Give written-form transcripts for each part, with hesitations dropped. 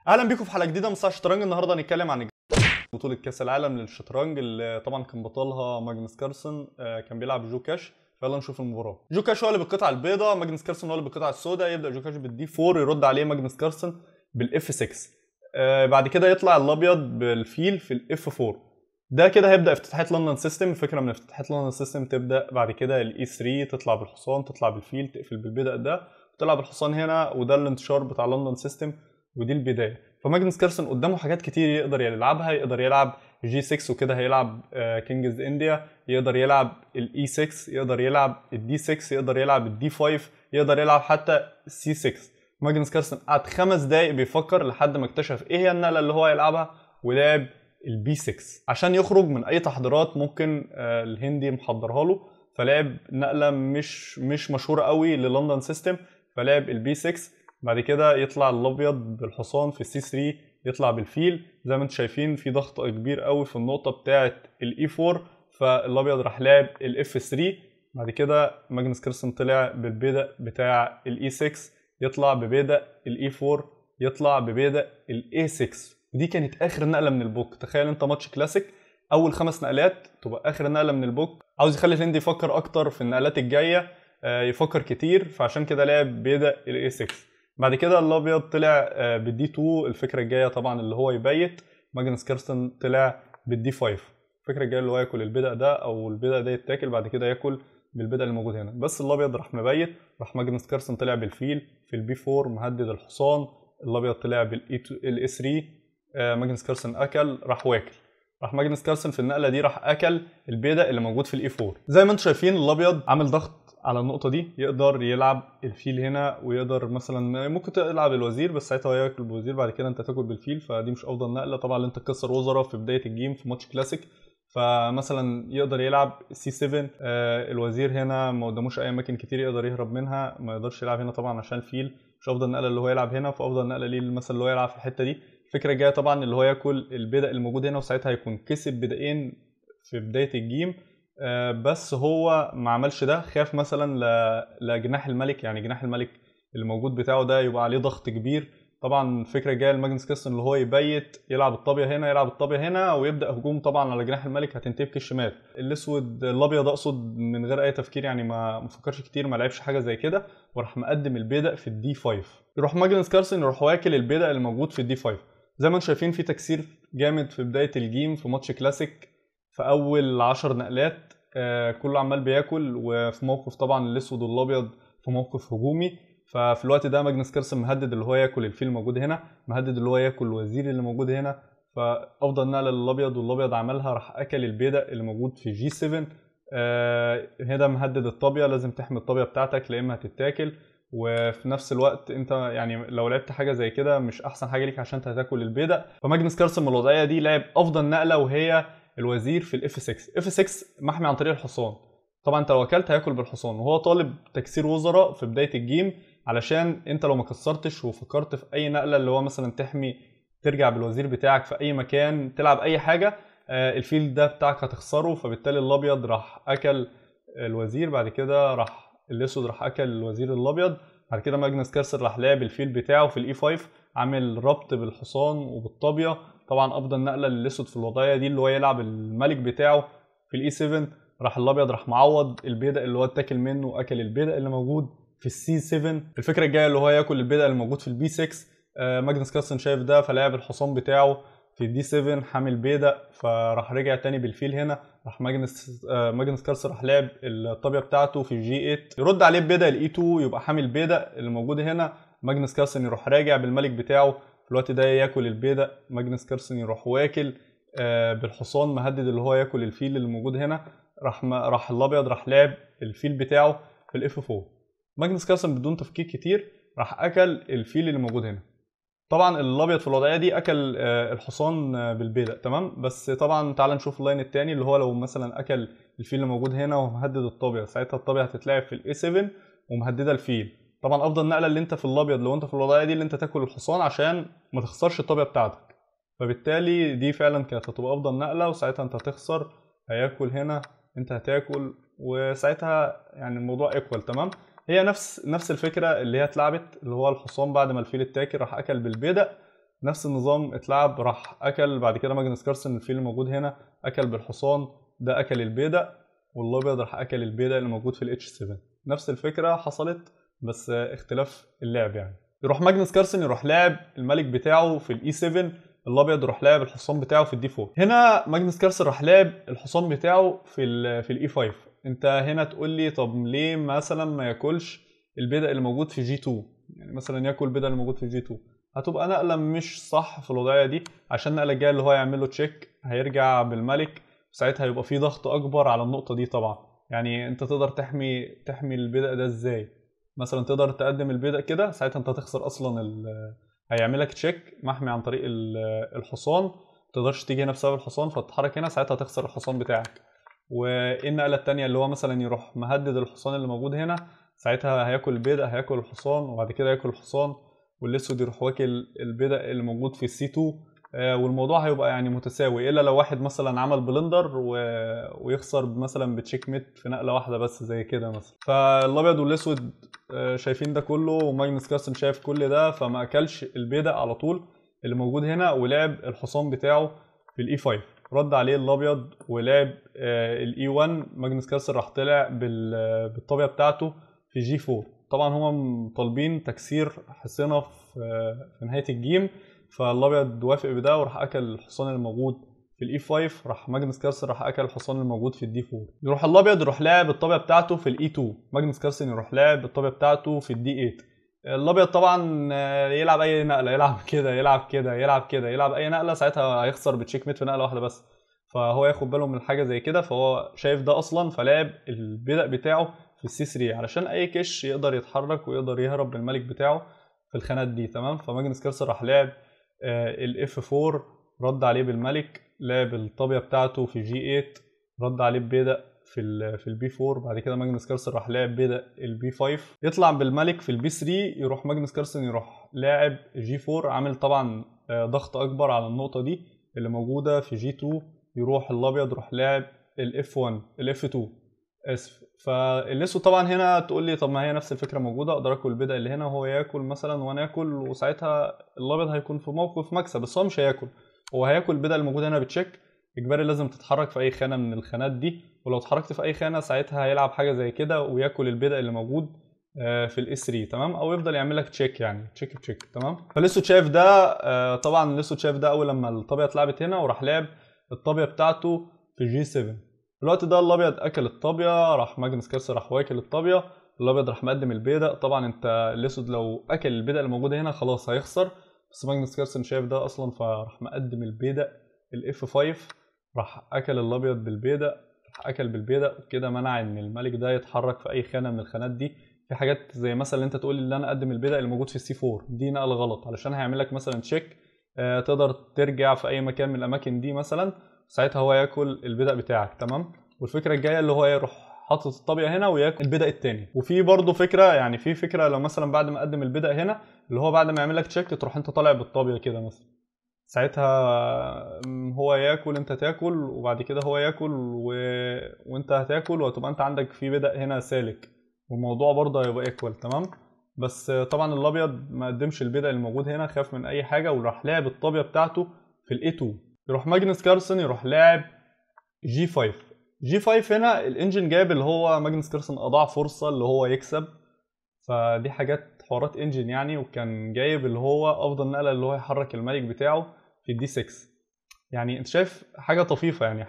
اهلا بيكم في حلقه جديده من صاع الشطرنج. النهارده هنتكلم عن بطوله كاس العالم للشطرنج اللي طبعا كان بطلها ماجنس كارلسن. كان بيلعب جو كاش. فيلا نشوف المباراه. جو كاش هو اللي بالقطعه البيضاء، ماجنس كارلسن هو اللي بالقطعه السوداء. يبدا جو كاش بالدي 4، يرد عليه ماجنس كارلسن بالاف 6. بعد كده يطلع الابيض بالفيل في الاف 4. ده كده هيبدا افتتاحيه لندن سيستم. الفكره من افتتاحيه لندن سيستم تبدا بعد كده الاي 3، تطلع بالحصان، تطلع بالفيل، تقفل بالبدء ده، تلعب الحصان هنا. وده الانتشار بتاع لندن سيستم، ودي البدايه. فماجنس كارلسن قدامه حاجات كتير يقدر يلعبها. يقدر يلعب جي 6 وكده هيلعب كينجز انديا، يقدر يلعب الاي 6، يقدر يلعب الدي 6، يقدر يلعب الدي 5، يقدر يلعب حتى السي 6. ماجنس كارلسن قعد 5 دقايق بيفكر لحد ما اكتشف ايه هي النقله اللي هو هيلعبها، ولعب البي 6 عشان يخرج من اي تحضيرات ممكن الهندي محضرها له. فلعب نقله مش مشهوره قوي للندن سيستم، فلعب البي 6. بعد كده يطلع الابيض بالحصان في السي 3، يطلع بالفيل. زي ما انتم شايفين في ضغط كبير قوي في النقطه بتاعه الاي 4، فالابيض راح لعب الاف 3. بعد كده ماجنس كارلسن طلع بالبيدق بتاع الاي 6، يطلع ببيدق الاي 4، يطلع ببيدق الاي 6. دي كانت اخر نقله من البوك. تخيل انت ماتش كلاسيك اول 5 نقلات تبقى اخر نقله من البوك. عاوز يخلي الهندي يفكر اكتر في النقلات الجايه، يفكر كتير، فعشان كده لعب بيدق الاي 6. بعد كده الابيض طلع بالدي 2. الفكره الجايه طبعا اللي هو يبيت. ماجنس كارلسن طلع بالدي 5. الفكره الجايه اللي هو ياكل البدأ ده، او البدأ ده يتاكل بعد كده ياكل بالبدأ اللي موجود هنا. بس الابيض راح مبيت، راح ماجنس كارلسن طلع بالفيل في البي 4 مهدد الحصان. الابيض طلع بالاي 3. ماجنس كارلسن اكل، راح واكل. راح ماجنس كارلسن في النقله دي راح اكل البيدق اللي موجود في الاي 4. زي ما انتم شايفين الابيض عامل ضغط على النقطه دي. يقدر يلعب الفيل هنا، ويقدر مثلا ممكن تلعب الوزير، بس ساعتها هو ياكل بالوزير بعد كده انت تاكل بالفيل، فدي مش افضل نقله طبعا. اللي انت تكسر وزراء في بدايه الجيم في ماتش كلاسيك. فمثلا يقدر يلعب سي 7. الوزير هنا ما قداموش اي اماكن كتير يقدر يهرب منها. ما يقدرش يلعب هنا طبعا عشان الفيل مش افضل نقله اللي هو يلعب هنا. فافضل نقله ليه مثلا اللي هو يلعب في الحته دي. الفكره الجايه طبعا اللي هو ياكل البدء الموجود هنا، وساعتها هيكون كسب بدقين في بدايه الجيم. بس هو ما عملش ده. خاف مثلا لجناح الملك، يعني جناح الملك اللي موجود بتاعه ده يبقى عليه ضغط كبير. طبعا الفكره الجايه لماجنس كارلسن اللي هو يبيت، يلعب الطابيه هنا، يلعب الطابيه هنا، ويبدا هجوم طبعا على جناح الملك. هتنتهي الشمال. الاسود الابيض اقصد من غير اي تفكير، يعني ما فكرش كتير، ما لعبش حاجه زي كده، وراح مقدم البيدق في الدي 5. يروح ماجنس كارلسن يروح واكل البيدق اللي موجود في الدي 5. زي ما انتم شايفين في تكسير جامد في بدايه الجيم في ماتش كلاسيك. في اول 10 نقلات كله عمال بياكل، وفي موقف طبعا الاسود والابيض في موقف هجومي. ففي الوقت ده ماجنس كارلسن مهدد اللي هو ياكل الفيل الموجود هنا، مهدد اللي هو ياكل الوزير اللي موجود هنا. فافضل نقله للابيض، والابيض عملها راح اكل البيدق اللي موجود في جي 7. هنا مهدد الطابيه، لازم تحمي الطابيه بتاعتك لا اما هتتاكل. وفي نفس الوقت انت يعني لو لعبت حاجه زي كده مش احسن حاجه ليك عشان انت هتاكل البيدق. فماجنس كارلسن من الوضعيه دي لعب افضل نقله، وهي الوزير في الاف 6. اف 6 محمي عن طريق الحصان. طبعا انت لو اكلت هياكل بالحصان، وهو طالب تكسير وزراء في بدايه الجيم، علشان انت لو ما كسرتش وفكرت في اي نقله اللي هو مثلا تحمي، ترجع بالوزير بتاعك في اي مكان، تلعب اي حاجه، الفيل ده بتاعك هتخسره. فبالتالي الابيض راح اكل الوزير. بعد كده راح الاسود راح اكل الوزير الابيض. بعد كده ماجنس كارلسن راح لعب الفيل بتاعه في الاي 5، عامل ربط بالحصان وبالطابيه. طبعا افضل نقله للاسود في الوضعيه دي اللي هو يلعب الملك بتاعه في الاي 7. راح الابيض راح معوض البيدق اللي هو اتاكل منه، واكل البيدق اللي موجود في السي 7. الفكره الجايه اللي هو ياكل البيدق اللي موجود في البي 6. ماجنس كارلسن شايف ده، فلعب الحصان بتاعه في الدي 7 حامل بيدق. فراح رجع تاني بالفيل هنا. راح ماجنس كارلسن راح لعب الطابيه بتاعته في الجي 8، يرد عليه ببيدق الاي 2، يبقى حامل بيدق اللي موجود هنا. ماجنس كارلسن يروح راجع بالملك بتاعه في الوقت ده ياكل البيدق. ماجنس كارلسن يروح واكل بالحصان مهدد اللي هو ياكل الفيل اللي موجود هنا. راح الابيض راح لعب الفيل بتاعه في الاف 4. ماجنس كارلسن بدون تفكير كتير راح اكل الفيل اللي موجود هنا. طبعا الابيض في الوضعيه دي اكل الحصان بالبيدق، تمام. بس طبعا تعال نشوف اللاين الثاني اللي هو لو مثلا اكل الفيل اللي موجود هنا ومهدد الطابيه، ساعتها الطابيه هتتلعب في الاي 7 ومهدده الفيل. طبعا افضل نقله اللي انت في الابيض لو انت في الوضعيه دي اللي انت تاكل الحصان عشان ما تخسرش الطابيه بتاعتك. فبالتالي دي فعلا كانت هتبقى افضل نقله، وساعتها انت هتخسر، هياكل هنا، انت هتاكل، وساعتها يعني الموضوع ايكوال، تمام. هي نفس الفكره اللي هي اتلعبت، اللي هو الحصان بعد ما الفيل اتاكل راح اكل بالبيدق. نفس النظام اتلعب، راح اكل بعد كده ماجنس كارلسن الفيل اللي موجود هنا، اكل بالحصان، ده اكل البيدق، والابيض راح اكل البيدق اللي موجود في الاتش 7. نفس الفكره حصلت بس اختلاف اللعب يعني. يروح ماجنس كارلسن يروح لاعب الملك بتاعه في الاي 7، الابيض يروح لاعب الحصان بتاعه في الدي 4. هنا ماجنس كارلسن راح لاعب الحصان بتاعه في الاي 5. انت هنا تقول لي طب ليه مثلا ما ياكلش البيدق اللي موجود في جي 2؟ يعني مثلا ياكل البيدق اللي موجود في جي 2، هتبقى نقله مش صح في الوضعيه دي، عشان النقله الجايه اللي هو يعمل له تشيك هيرجع بالملك، ساعتها هيبقى في ضغط اكبر على النقطه دي طبعا. يعني انت تقدر تحمي البيدق ده ازاي؟ مثلا تقدر تقدم البيدق كده، ساعتها انت هتخسر اصلا هيعملك تشيك محمي عن طريق الحصان، متقدرش تيجي هنا بسبب الحصان فتتحرك هنا، ساعتها هتخسر الحصان بتاعك. وايه النقله التانيه اللي هو مثلا يروح مهدد الحصان اللي موجود هنا، ساعتها هياكل البيدق، هياكل الحصان وبعد كده ياكل الحصان، والاسود يروح واكل البيدق اللي موجود في السي 2. والموضوع هيبقى يعني متساوي، الا لو واحد مثلا عمل بلندر ويخسر مثلا بتشيك ميت في نقله واحده بس زي كده مثلا. فالابيض والاسود شايفين ده كله، وماجنس كارلسن شايف كل ده، فما اكلش البيدق على طول اللي موجود هنا، ولعب الحصان بتاعه في الاي 5. رد عليه الابيض ولعب الاي 1. ماجنس كارلسن راح طلع بالطابيه بتاعته في جي 4. طبعا هم طالبين تكسير حصينه في نهايه الجيم، فالابيض وافق بده وراح اكل الحصان الموجود في الاي 5. راح ماجنس كارلسن راح اكل الحصان الموجود في الدي 4. يروح الابيض يروح لاعب الطابيه بتاعته في الاي 2، ماجنس كارلسن يروح لاعب الطابيه بتاعته في الدي 8. الابيض طبعا يلعب اي نقله، يلعب كده يلعب كده يلعب كده يلعب اي نقله، ساعتها هيخسر بتشيك ميت في نقله واحده بس، فهو ياخد باله من حاجه زي كده، فهو شايف ده اصلا، فلعب البدء بتاعه في السي 3 علشان اي كش يقدر يتحرك ويقدر يهرب بالملك بتاعه في الخانات دي. تمام. فماجنس كارلسن راح لعب الاف 4، رد عليه بالملك، لعب الطابيه بتاعته في جي 8، رد عليه ببيدق في البي 4. بعد كده ماجنس كارلسن راح لاعب بيدق البي 5، يطلع بالملك في البي 3، يروح ماجنس كارلسن يروح لاعب جي 4، عامل طبعا ضغط اكبر على النقطه دي اللي موجوده في جي 2. يروح الابيض يروح لاعب الاف 1 الاف 2 اسف. فالاسود طبعا هنا تقول لي طب ما هي نفس الفكره موجوده، اقدر اكل البدء اللي هنا وهو ياكل مثلا وانا اكل، وساعتها الابيض هيكون في موقف مكسب، بس هو مش هياكل، هو هياكل البدء اللي موجود هنا بتشيك اجباري، لازم تتحرك في اي خانه من الخانات دي، ولو اتحركت في اي خانه ساعتها هيلعب حاجه زي كده وياكل البدء اللي موجود في الاس 3. تمام. او يفضل يعمل لك تشيك، يعني تشيك تشيك. تمام. فالاسود شايف ده طبعا الاسود شايف ده اول لما الطابيه اتلعبت هنا، وراح لعب الطابيه بتاعته في جي 7. في الوقت ده الابيض اكل الطابيه، راح ماجنس كارلسن راح واكل الطابيه، الابيض راح مقدم البيدق. طبعا انت الاسود لو اكل البيدق اللي موجوده هنا خلاص هيخسر، بس ماجنس كارلسن شايف ده اصلا، فراح مقدم البيدق الاف 5، راح اكل الابيض بالبيدق، راح اكل بالبيدق وكده منع ان الملك ده يتحرك في اي خانه من الخانات دي. في حاجات زي مثلا اللي انت تقول لي اللي انا اقدم البيدق اللي موجود في السي 4 دي نقله غلط، علشان هيعمل لك مثلا تشيك تقدر ترجع في اي مكان من الاماكن دي مثلا، ساعتها هو ياكل البدء بتاعك. تمام. والفكره الجايه اللي هو يروح حاطط الطابيه هنا وياكل البدء التاني. وفي برضه فكره، يعني في فكره لو مثلا بعد ما اقدم البدء هنا اللي هو بعد ما يعمل لك تشيك تروح انت طالع بالطابيه كده مثلا، ساعتها هو ياكل انت تاكل، وبعد كده هو ياكل وانت هتاكل، وهتبقى انت عندك في بدء هنا سالك، والموضوع برضه هيبقى ايكوال. تمام. بس طبعا الابيض ما قدمش البدء الموجود هنا، خاف من اي حاجه وراح لاعب الطابيه بتاعته في الاي 2. يروح ماجنس كارلسن يروح لاعب جي 5. جي 5 هنا الانجن جاب اللي هو ماجنس كارلسن اضاع فرصه اللي هو يكسب، فدي حاجات حوارات انجن يعني، وكان جايب اللي هو افضل نقله اللي هو يحرك الملك بتاعه في الدي 6. يعني انت شايف حاجه طفيفه، يعني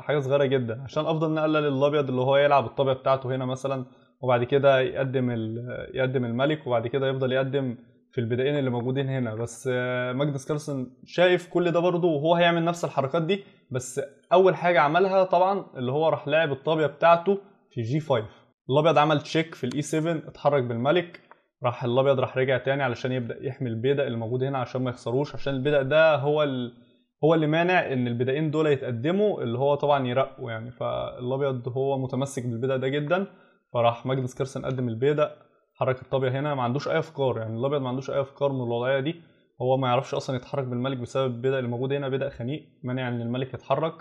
حاجه صغيره جدا، عشان افضل نقله للابيض اللي هو يلعب الطابيه بتاعته هنا مثلا، وبعد كده يقدم الملك، وبعد كده يفضل يقدم في البدائين اللي موجودين هنا. بس ماجنس كارلسن شايف كل ده برضه، وهو هيعمل نفس الحركات دي، بس اول حاجه عملها طبعا اللي هو راح لاعب الطابيه بتاعته في جي 5. الابيض عمل تشيك في الاي 7، اتحرك بالملك، راح الابيض راح رجع تاني علشان يبدا يحمي البيدق اللي موجود هنا عشان ما يخسروش، عشان البيدق ده هو اللي مانع ان البدائين دول يتقدموا اللي هو طبعا يرقوا يعني. فالابيض هو متمسك بالبدء ده جدا، فراح ماجنس كارلسن قدم البيدق، حرك الطابيه هنا، ما عندوش اي افكار، يعني الابيض ما عندوش اي افكار من الوضعيه دي، هو ما يعرفش اصلا يتحرك بالملك بسبب البيدق اللي موجود هنا، بيدق خنيق مانع ان الملك يتحرك،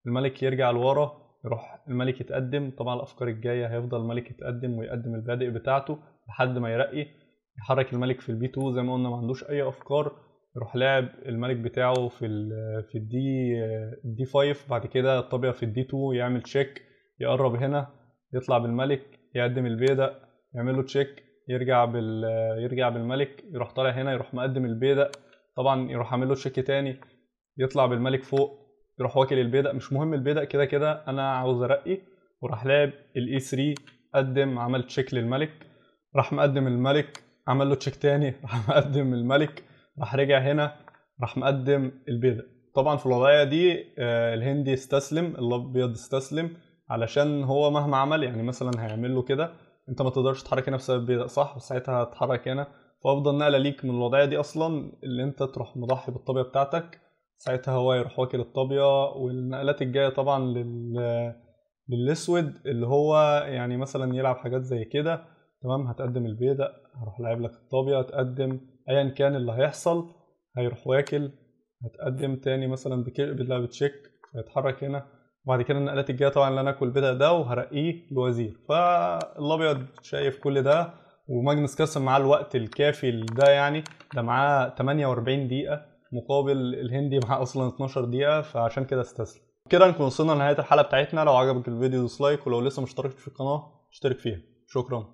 الملك يرجع لورا، يروح الملك يتقدم. طبعا الافكار الجايه هيفضل الملك يتقدم ويقدم البادئ بتاعته لحد ما يرقي، يحرك الملك في البي 2 زي ما قلنا، ما عندوش اي افكار، يروح لاعب الملك بتاعه في الدي 5. بعد كده الطابية في الدي 2 يعمل تشيك، يقرب هنا يطلع بالملك يقدم البيدق، يعمل له تشيك، يرجع بالملك، يروح طالع هنا يروح مقدم البيدق، طبعا يروح عامل له تشيك تاني، يطلع بالملك فوق، يروح واكل البيدق. مش مهم البيدق، كده كده انا عاوز ارقي. وراح لاعب الاي 3، قدم عمل تشيك للملك، راح مقدم الملك، عمل له تشيك تاني، راح مقدم الملك، راح رجع هنا، راح مقدم البيدق. طبعا في الوضعيه دي الهندي استسلم، الابيض استسلم، علشان هو مهما عمل يعني مثلا هيعمل له كده، انت ما تقدرش تتحرك هنا بسبب البيدق صح، وساعتها هتتحرك هنا. فافضل نقله ليك من الوضعيه دي اصلا اللي انت تروح مضحي بالطابيه بتاعتك، ساعتها هو يروح واكل الطابيه. والنقلات الجايه طبعا للاسود اللي هو يعني مثلا يلعب حاجات زي كده، تمام، هتقدم البيدق، هروح لاعب لك الطابيه، هتقدم ايا كان اللي هيحصل، هيروح واكل، هتقدم تاني مثلا بتلعب تشيك، هيتحرك هنا. وبعد كده النقلات الجايه طبعا اللي انا اكل البيدق ده وهرقيه لوزير. فالابيض شايف كل ده، وماجنس كارلسن معاه الوقت الكافي لده، يعني ده معاه 48 دقيقه مقابل الهندي معاه اصلا 12 دقيقه، فعشان كده استسلم. كده نكون وصلنا لنهايه الحلقه بتاعتنا. لو عجبك الفيديو دوس لايك، ولو لسه مشتركتش في القناه اشترك فيها. شكرا.